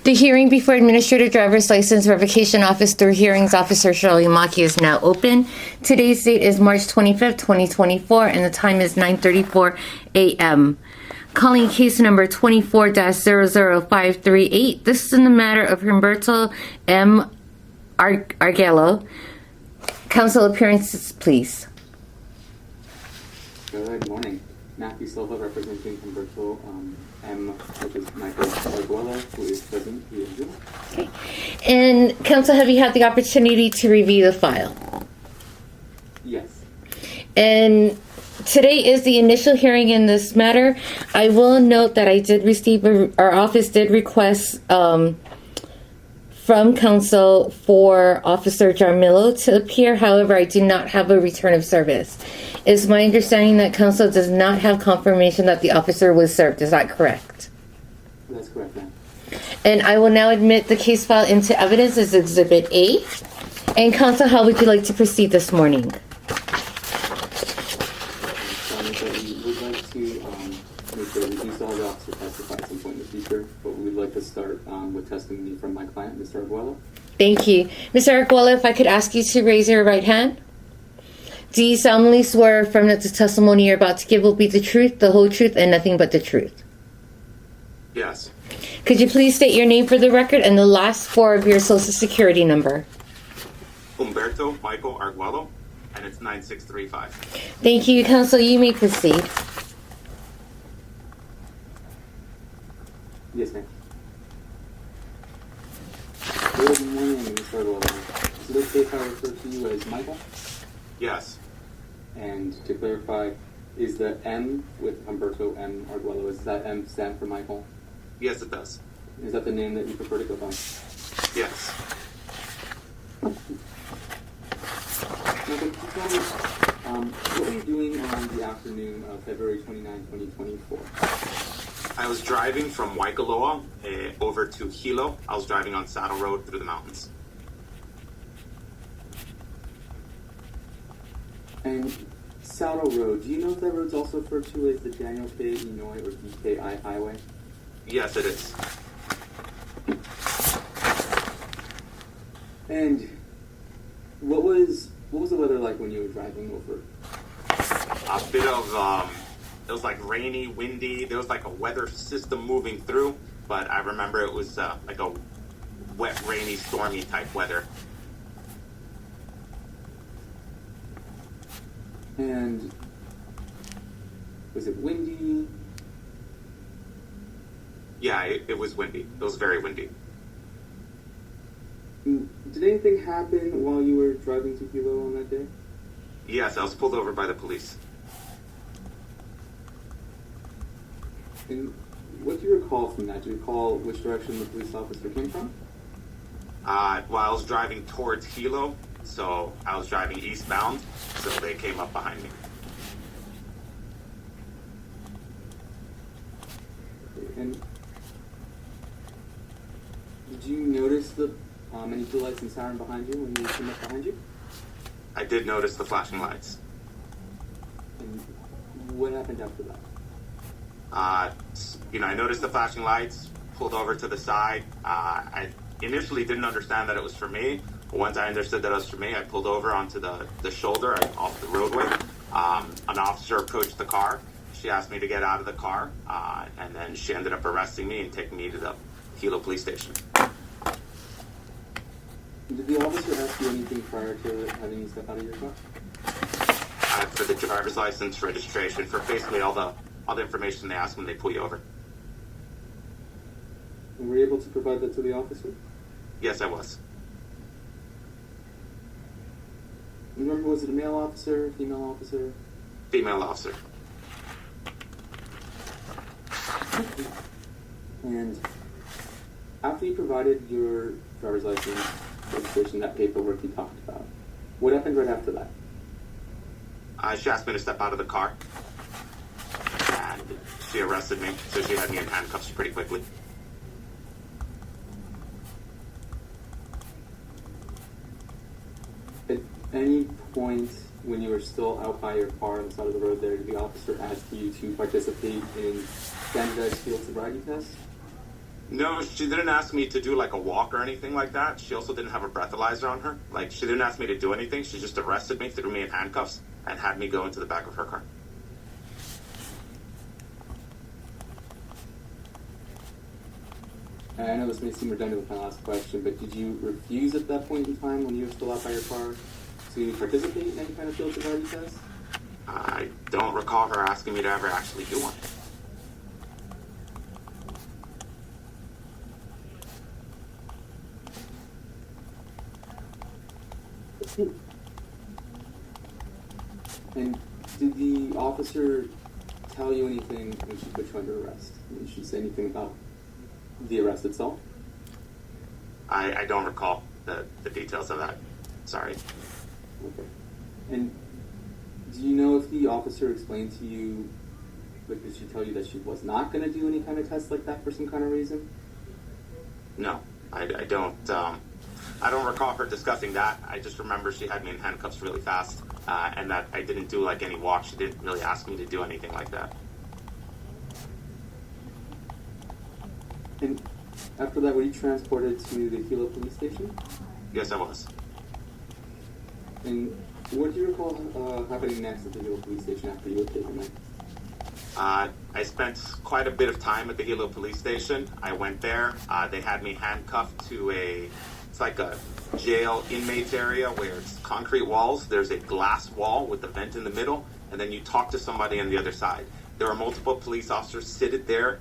The hearing before Administrative Driver's License Revocation Office through Hearings Officer Shirley Maki is now open. Today's date is March 25th, 2024, and the time is 9:34 a.m. Calling case number 24-00538. This is in the matter of Humberto M. Arguello. Counsel appearances, please. Good morning. Matthew Silva representing Humberto M., which is Michael Arguello, who is present here in Zoom. Okay. And counsel, have you had the opportunity to review the file? Yes. And today is the initial hearing in this matter. I will note that I did receive, our office did request from counsel for Officer Jaramillo to appear. However, I do not have a return of service. It's my understanding that counsel does not have confirmation that the officer was served. Is that correct? That's correct, ma'am. And I will now admit the case file into evidence as Exhibit A. And counsel, how would you like to proceed this morning? We would like to make sure we do still have the officer testify at some point in the future, but we would like to start with testimony from my client, Mr. Arguello. Thank you. Mr. Arguello, if I could ask you to raise your right hand. Do you solemnly swear or affirm that the testimony you're about to give will be the truth, the whole truth, and nothing but the truth? Yes. Could you please state your name for the record and the last four of your social security number? Humberto Michael Arguello, and it's 9635. Thank you, counsel. You may proceed. Yes, ma'am. Good morning, Mr. Arguello. Is it okay if I refer to you as Michael? Yes. And to clarify, is the M with Humberto M. Arguello, is that M stand for Michael? Yes, it does. Is that the name that you prefer to go by? Yes. Now, can you tell me, what were you doing on the afternoon of February 29, 2024? I was driving from Waikoloa over to Hilo. I was driving on Saddle Road through the mountains. And Saddle Road, do you know if that road's also referred to as the Daniel K. Inouye or DKI Highway? Yes, it is. And what was the weather like when you were driving over? A bit of, it was like rainy, windy. There was like a weather system moving through, but I remember it was like a wet, rainy, stormy type weather. And was it windy? Yeah, it was windy. It was very windy. Did anything happen while you were driving to Hilo on that day? Yes, I was pulled over by the police. And what do you recall from that? Do you recall which direction the police officer came from? Well, I was driving towards Hilo, so I was driving eastbound, so they came up behind me. And did you notice the any blue lights and siren behind you when you came up behind you? I did notice the flashing lights. And what happened after that? I noticed the flashing lights, pulled over to the side. I initially didn't understand that it was for me. But once I understood that it was for me, I pulled over onto the shoulder off the roadway. An officer approached the car. She asked me to get out of the car, and then she ended up arresting me and taking me to the Hilo police station. Did the officer ask you anything prior to having you step out of your car? For the driver's license, registration, for basically all the information they ask when they pull you over. And were you able to provide that to the officer? Yes, I was. Remember, was it a male officer, female officer? Female officer. And after you provided your driver's license, registration, that paperwork you talked about, what happened right after that? She asked me to step out of the car, and she arrested me, so she had me in handcuffs pretty quickly. At any point when you were still out by your car on the side of the road there, did the officer ask you to participate in standardized field sobriety tests? No, she didn't ask me to do like a walk or anything like that. She also didn't have a breathalyzer on her. Like, she didn't ask me to do anything. She just arrested me, threw me in handcuffs, and had me go into the back of her car. I know this may seem redundant with my last question, but did you refuse at that point in time when you were still out by your car to participate in any kind of field sobriety test? I don't recall her asking me to ever actually do one. And did the officer tell you anything when she put you under arrest? Did she say anything about the arrest itself? I don't recall the details of that. Sorry. Okay. And do you know if the officer explained to you, like, did she tell you that she was not going to do any kind of test like that for some kind of reason? No, I don't. I don't recall her discussing that. I just remember she had me in handcuffs really fast, and that I didn't do like any walk. She didn't really ask me to do anything like that. And after that, were you transported to the Hilo police station? Yes, I was. And what do you recall happening next at the Hilo police station after you were taken there? I spent quite a bit of time at the Hilo police station. I went there. They had me handcuffed to it's like a jail inmates area where it's concrete walls. There's a glass wall with a vent in the middle, and then you talk to somebody on the other side. There were multiple police officers seated there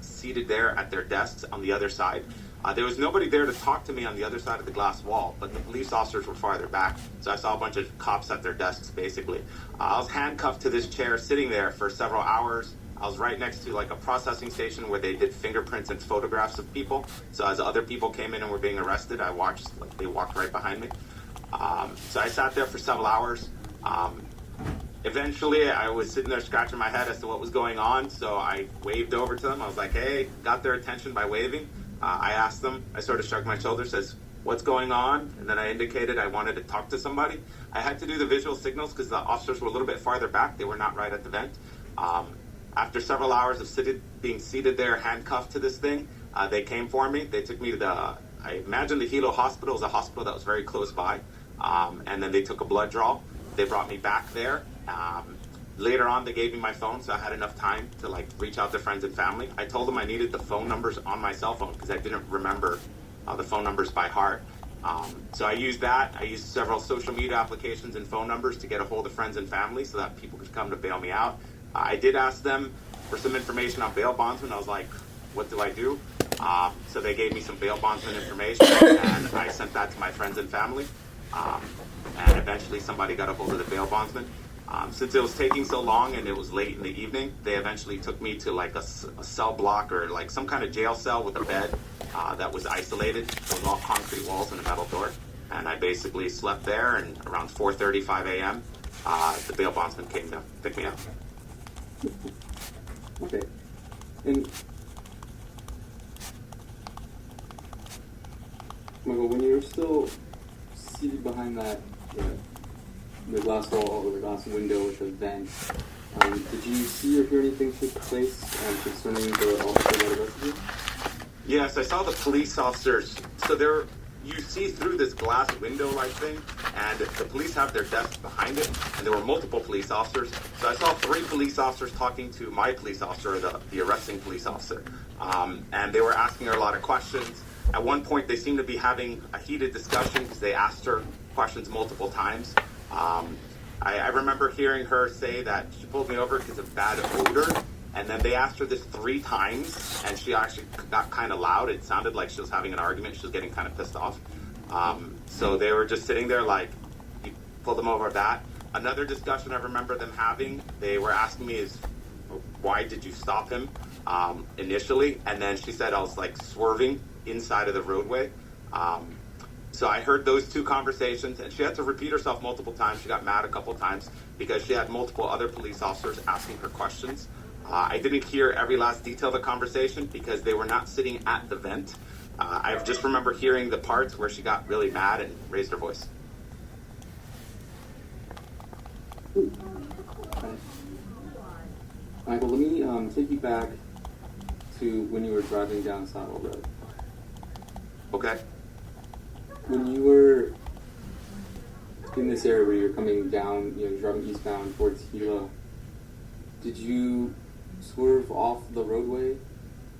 at their desks on the other side. There was nobody there to talk to me on the other side of the glass wall, but the police officers were farther back. So I saw a bunch of cops at their desks, basically. I was handcuffed to this chair, sitting there for several hours. I was right next to like a processing station where they did fingerprints and photographs of people. So as other people came in and were being arrested, I watched, like, they walked right behind me. So I sat there for several hours. Eventually, I was sitting there scratching my head as to what was going on, so I waved over to them. I was like, hey, got their attention by waving. I asked them, I sort of shrugged my shoulders, says, what's going on? And then I indicated I wanted to talk to somebody. I had to do the visual signals because the officers were a little bit farther back. They were not right at the vent. After several hours of being seated there, handcuffed to this thing, they came for me. They took me to I imagine the Hilo Hospital is a hospital that was very close by. And then they took a blood draw. They brought me back there. Later on, they gave me my phone, so I had enough time to like reach out to friends and family. I told them I needed the phone numbers on my cell phone because I didn't remember the phone numbers by heart. So I used that. I used several social media applications and phone numbers to get a hold of friends and family so that people could come to bail me out. I did ask them for some information on bail bondsmen. I was like, what do I do? So they gave me some bail bondsman information, and I sent that to my friends and family. And eventually somebody got a hold of the bail bondsman. Since it was taking so long and it was late in the evening, they eventually took me to like a cell block or like some kind of jail cell with a bed that was isolated with all concrete walls and a metal door. And I basically slept there, and around 4:35 a.m., the bail bondsman came to pick me up. Okay. And Michael, when you were still seated behind that the glass wall or the glass window with the vent, did you see or hear anything take place concerning the officer that arrested you? Yes, I saw the police officers. So you see through this glass window-like thing, and the police have their desks behind it, and there were multiple police officers. So I saw 3 police officers talking to my police officer, the arresting police officer, and they were asking her a lot of questions. At one point, they seemed to be having a heated discussion because they asked her questions multiple times. I remember hearing her say that she pulled me over because of bad odor. And then they asked her this 3 times, and she actually got kind of loud. It sounded like she was having an argument. She was getting kind of pissed off. So they were just sitting there like, you pulled them over that. Another discussion I remember them having, they were asking me is, why did you stop him initially? And then she said I was like swerving inside of the roadway. So I heard those 2 conversations, and she had to repeat herself multiple times. She got mad a couple times because she had multiple other police officers asking her questions. I didn't hear every last detail of the conversation because they were not sitting at the vent. I just remember hearing the parts where she got really mad and raised her voice. Michael, let me take you back to when you were driving down Saddle Road. Okay. When you were in this area where you're coming down, you know, driving eastbound towards Gila, did you swerve off the roadway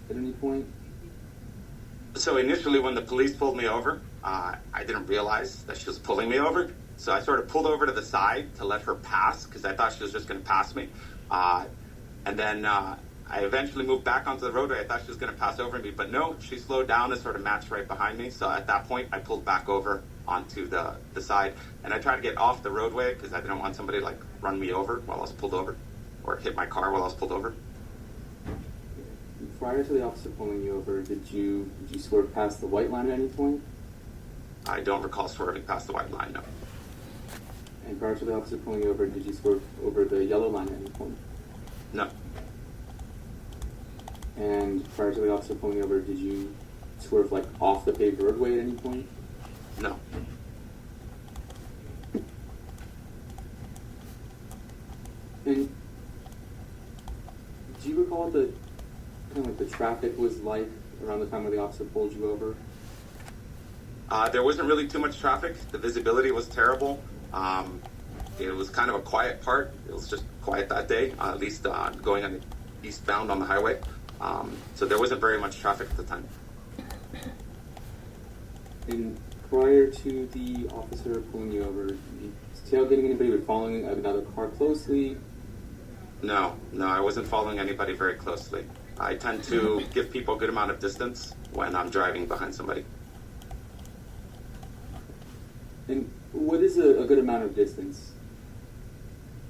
at any point? So initially, when the police pulled me over, I didn't realize that she was pulling me over. So I sort of pulled over to the side to let her pass because I thought she was just going to pass me. And then I eventually moved back onto the roadway. I thought she was going to pass over me, but no, she slowed down and sort of matched right behind me. So at that point, I pulled back over onto the side, and I tried to get off the roadway because I didn't want somebody like run me over while I was pulled over, or hit my car while I was pulled over. Prior to the officer pulling you over, did you swerve past the white line at any point? I don't recall swerving past the white line, no. And prior to the officer pulling you over, did you swerve over the yellow line at any point? No. And prior to the officer pulling you over, did you swerve like off the paved roadway at any point? No. And do you recall what the kind of like the traffic was like around the time when the officer pulled you over? There wasn't really too much traffic. The visibility was terrible. It was kind of a quiet part. It was just quiet that day, at least going on the eastbound on the highway. So there wasn't very much traffic at the time. And prior to the officer pulling you over, did you tailgating anybody or following another car closely? No, I wasn't following anybody very closely. I tend to give people a good amount of distance when I'm driving behind somebody. And what is a good amount of distance?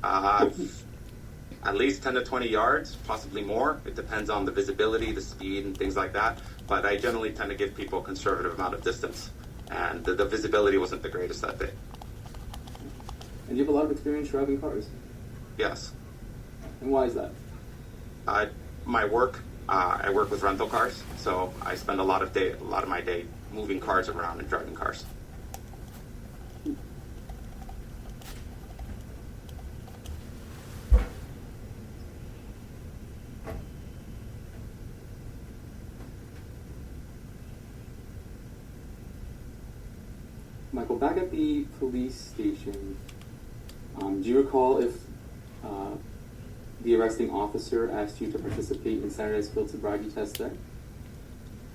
At least 10 to 20 yards, possibly more. It depends on the visibility, the speed, and things like that. But I generally tend to give people a conservative amount of distance. And the visibility wasn't the greatest that day. And you have a lot of experience driving cars. Yes. And why is that? My work, I work with rental cars, so I spend a lot of my day moving cars around and driving cars. Michael, back at the police station, do you recall if the arresting officer asked you to participate in Saturday's field sobriety test there?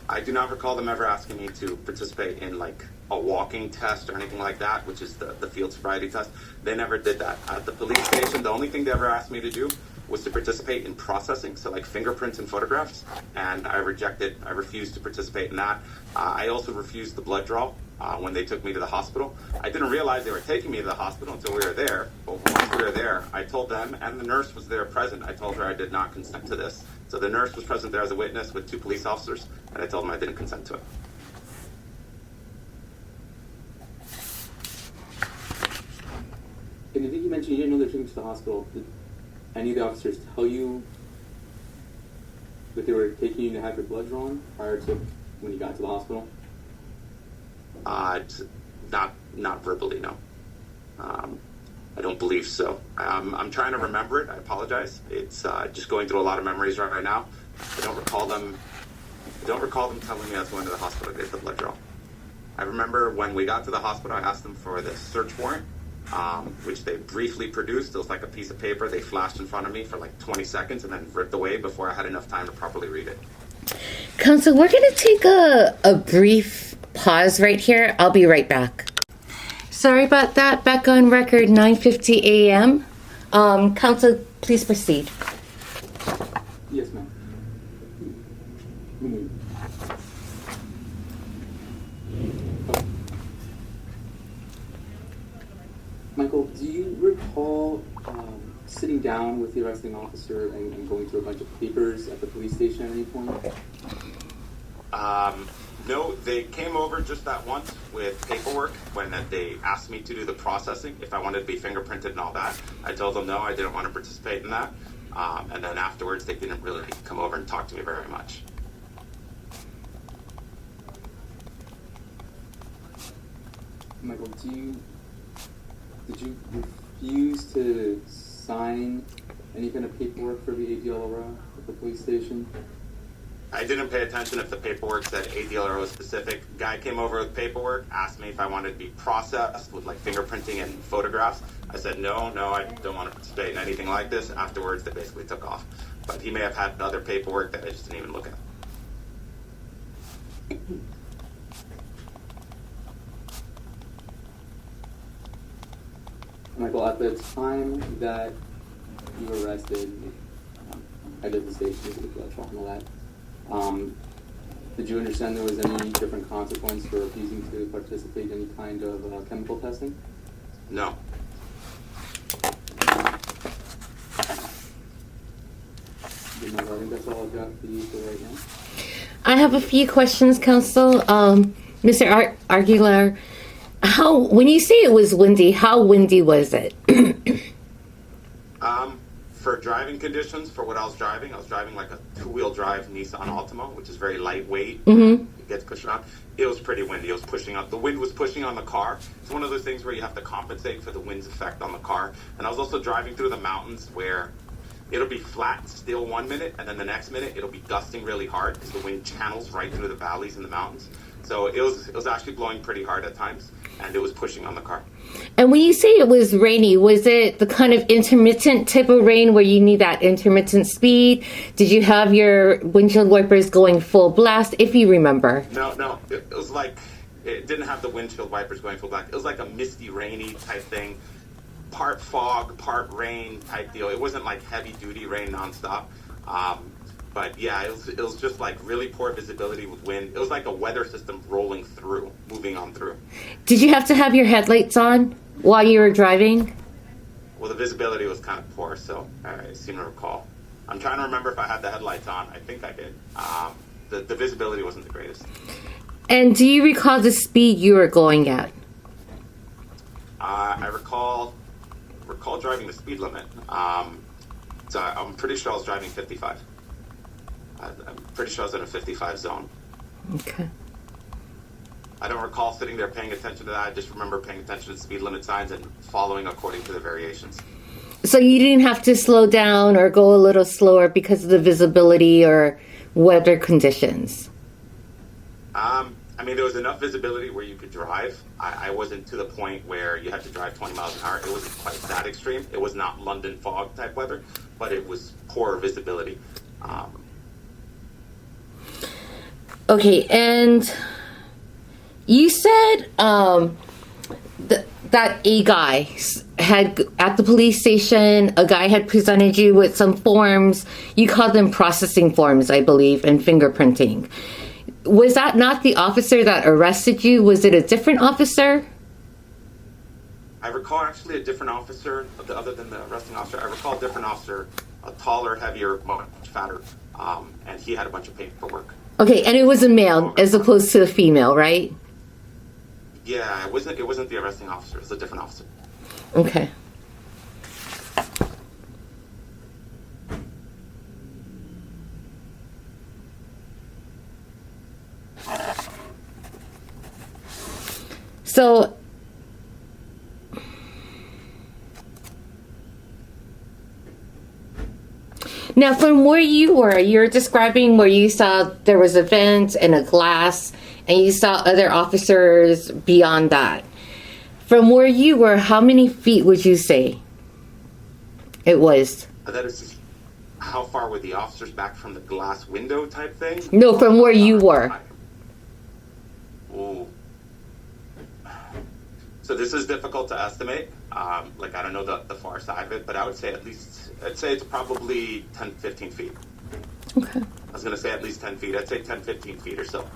I do not recall them ever asking me to participate in like a walking test or anything like that, which is the field sobriety test. They never did that. At the police station, the only thing they ever asked me to do was to participate in processing, so like fingerprints and photographs, and I refused to participate in that. I also refused the blood draw when they took me to the hospital. I didn't realize they were taking me to the hospital until we were there, but once we were there, I told them, and the nurse was there present, I told her I did not consent to this. So the nurse was present there as a witness with 2 police officers, and I told them I didn't consent to it. And I think you mentioned you didn't know they were taking you to the hospital. Did any of the officers tell you that they were taking you to have your blood drawn prior to when you got to the hospital? Not verbally, no. I don't believe so. I'm trying to remember it. I apologize. It's just going through a lot of memories right now. I don't recall them telling me I was going to the hospital to get the blood draw. I remember when we got to the hospital, I asked them for the search warrant, which they briefly produced. It was like a piece of paper they flashed in front of me for like 20 seconds and then ripped away before I had enough time to properly read it. Council, we're going to take a brief pause right here. I'll be right back. Sorry about that. Back on record, 9:50 a.m. Council, please proceed. Yes, ma'am. Michael, do you recall sitting down with the arresting officer and going through a bunch of papers at the police station at any point? No, they came over just that once with paperwork when they asked me to do the processing, if I wanted to be fingerprinted and all that. I told them no, I didn't want to participate in that. And then afterwards, they didn't really come over and talk to me very much. Michael, did you refuse to sign any kind of paperwork for the ADLRA at the police station? I didn't pay attention if the paperwork said ADLRO specific. Guy came over with paperwork, asked me if I wanted to be processed with like fingerprinting and photographs. I said, no, I don't want to participate in anything like this. Afterwards, they basically took off. But he may have had other paperwork that I just didn't even look at. Michael, at the time that you were arrested, I did the station with blood chalk and all that. Did you understand there was any different consequence for refusing to participate in any kind of chemical testing? No. I think that's all I've got for you for right now. I have a few questions, Counsel. Mr. Aguilar, when you say it was windy, how windy was it? For driving conditions, for what I was driving like a two-wheel drive Nissan Altima, which is very lightweight. It gets pushed around. It was pretty windy. It was pushing up. The wind was pushing on the car. It's one of those things where you have to compensate for the wind's effect on the car. And I was also driving through the mountains where it'll be flat still 1 minute, and then the next minute it'll be gusting really hard because the wind channels right through the valleys and the mountains. So it was actually blowing pretty hard at times, and it was pushing on the car. And when you say it was rainy, was it the kind of intermittent type of rain where you need that intermittent speed? Did you have your windshield wipers going full blast, if you remember? No. It was like, it didn't have the windshield wipers going full blast. It was like a misty, rainy type thing. Part fog, part rain type deal. It wasn't like heavy duty rain nonstop. But yeah, it was just like really poor visibility with wind. It was like a weather system rolling through, moving on through. Did you have to have your headlights on while you were driving? Well, the visibility was kind of poor, so I seem to recall. I'm trying to remember if I had the headlights on. I think I did. The visibility wasn't the greatest. And do you recall the speed you were going at? I recall driving the speed limit. So I'm pretty sure I was driving 55. I'm pretty sure I was in a 55 zone. Okay. I don't recall sitting there paying attention to that. I just remember paying attention to speed limit signs and following according to the variations. So you didn't have to slow down or go a little slower because of the visibility or weather conditions? I mean, there was enough visibility where you could drive. I wasn't to the point where you had to drive 20 miles an hour. It wasn't quite that extreme. It was not London fog type weather, but it was poor visibility. Okay, and you said that a guy had, at the police station, a guy had presented you with some forms. You called them processing forms, I believe, and fingerprinting. Was that not the officer that arrested you? Was it a different officer? I recall actually a different officer, other than the arresting officer. I recall a different officer, a taller, heavier, much fatter, and he had a bunch of paperwork. Okay, and it was a male as opposed to a female, right? Yeah, it wasn't the arresting officer. It was a different officer. Okay. So, now from where you were, you're describing where you saw there was a vent and a glass, and you saw other officers beyond that. From where you were, how many feet would you say it was? That is just how far were the officers back from the glass window type thing? No, from where you were. Ooh. So this is difficult to estimate. Like, I don't know the far side of it, but I would say I'd say it's probably 10, 15 feet. Okay. I was going to say at least 10 feet. I'd say 10, 15 feet or so.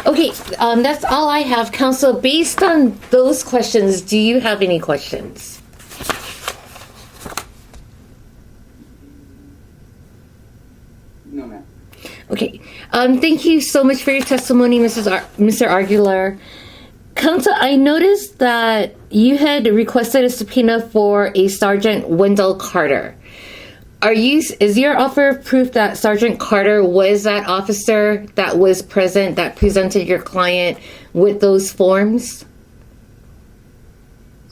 Okay, that's all I have, Counsel. Based on those questions, do you have any questions? No, ma'am. Okay. Thank you so much for your testimony, Mr. Aguilar. Counsel, I noticed that you had requested a subpoena for a Sergeant Wendell Carter. Is your offer of proof that Sergeant Carter was that officer that was present, that presented your client with those forms?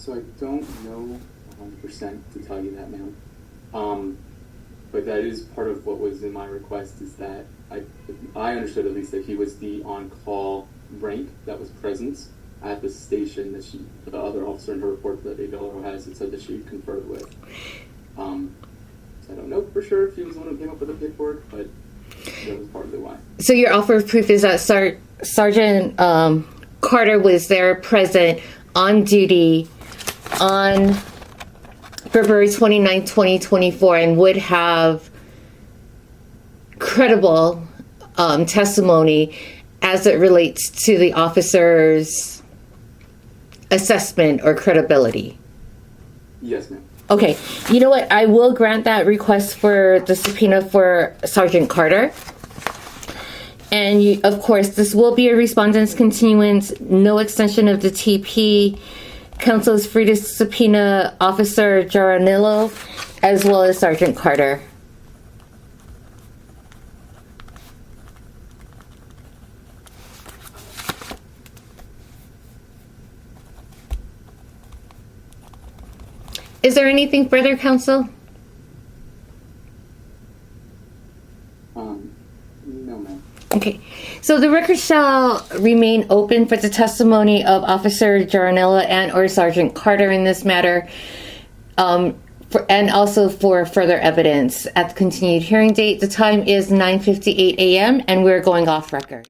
So I don't know 100% to tell you that, ma'am. But that is part of what was in my request, is that I understood at least that he was the on-call rank that was present at the station that the other officer in her report that Adolero has, it said that she conferred with. So I don't know for sure if he was the one who came up with the paperwork, but that was partly why. So your offer of proof is that Sergeant Carter was there present on duty on February 29, 2024, and would have credible testimony as it relates to the officer's assessment or credibility. Yes, ma'am. Okay, you know what? I will grant that request for the subpoena for Sergeant Carter. And you, of course, this will be a respondent's continuance, no extension of the TP. Counsel is free to subpoena Officer Jaranillo as well as Sergeant Carter. Is there anything further, counsel? No, ma'am. Okay, so the record shall remain open for the testimony of Officer Jaranillo and or Sergeant Carter in this matter, and also for further evidence at the continued hearing date. The time is 9:58 a.m. and we're going off record.